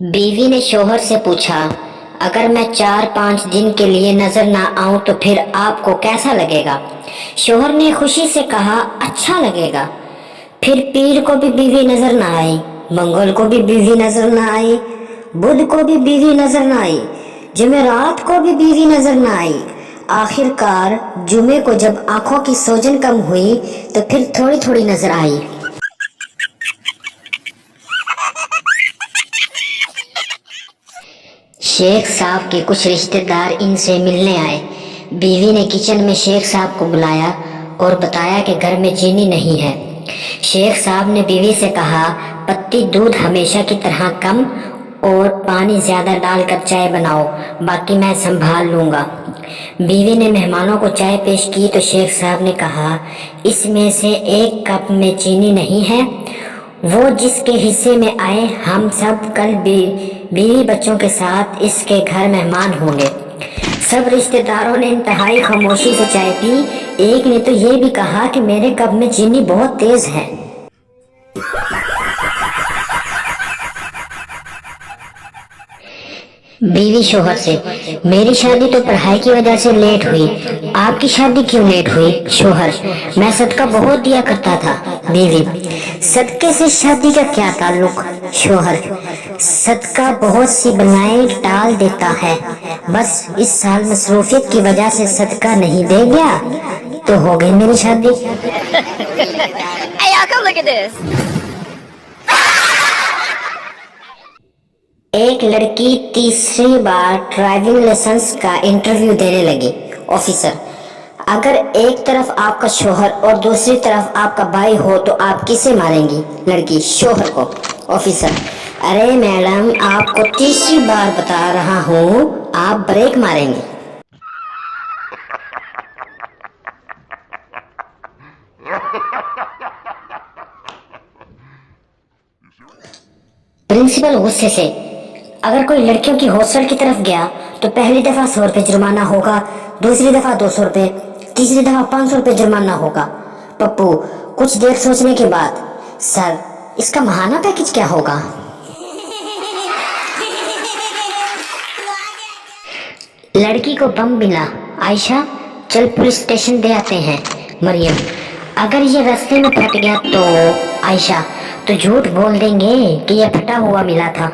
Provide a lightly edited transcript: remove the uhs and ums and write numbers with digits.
बीवी ने शोहर से पूछा, अगर मैं 4-5 दिन के लिए नजर ना आऊं तो फिर आपको कैसा लगेगा? शोहर ने खुशी से कहा, अच्छा लगेगा। फिर पीर को भी बीवी नजर ना आई, मंगल को भी बीवी नजर ना आई, बुध को भी बीवी नजर ना आई, जुमेरात को भी बीवी नजर ना आई। आखिरकार जुमे को जब आंखों की सोजन कम हुई तो फिर थोड़ी थोड़ी नजर आई। शेख साहब के कुछ रिश्तेदार इनसे मिलने आए। बीवी ने किचन में शेख साहब को बुलाया और बताया कि घर में चीनी नहीं है। शेख साहब ने बीवी से कहा, पत्ती दूध हमेशा की तरह कम और पानी ज्यादा डालकर चाय बनाओ, बाकी मैं संभाल लूंगा। बीवी ने मेहमानों को चाय पेश की तो शेख साहब ने कहा, इसमें से एक कप में चीनी नहीं है, वो जिसके हिस्से में आए। हम सब कल बीवी बच्चों के साथ इसके घर मेहमान होंगे। सब रिश्तेदारों ने इंतहाई खामोशी से चाय पी। एक ने तो ये भी कहा कि मेरे कप में चीनी बहुत तेज है। बीवी शोहर से, मेरी शादी तो पढ़ाई की वजह से लेट हुई, आपकी शादी क्यों लेट हुई? शोहर, मैं सदका बहुत दिया करता था। बीवी, सदके से शादी का क्या ताल्लुक? शोहर, सदका बहुत सी बलाएं टाल देता है, बस इस साल मसरूफियत की वजह से सदका नहीं दे गया तो हो गई मेरी शादी। Hey, y'all, come look at this. एक लड़की तीसरी बार ड्राइविंग लाइसेंस का इंटरव्यू देने लगी। ऑफिसर, अगर एक तरफ आपका शोहर और दूसरी तरफ आपका भाई हो तो आप किसे मारेंगी? लड़की, शोहर को। ऑफिसर, अरे मैडम, आपको तीसरी बार बता रहा हूँ, आप ब्रेक मारेंगे। प्रिंसिपल गुस्से से, अगर कोई लड़कियों की हॉस्टल की तरफ गया तो पहली दफा 100 रुपए जुर्माना होगा, दूसरी दफा 200 रुपए, तीसरी दफा 500 रुपए जुर्माना होगा। पप्पू कुछ देर सोचने के बाद, सर इसका महाना पैकेज क्या होगा? लड़की को बम मिला। आयशा, चल पुलिस स्टेशन दे आते हैं। मरियम, अगर ये रास्ते में फट गया तो? आयशा, तो झूठ बोल देंगे कि ये फटा हुआ मिला था।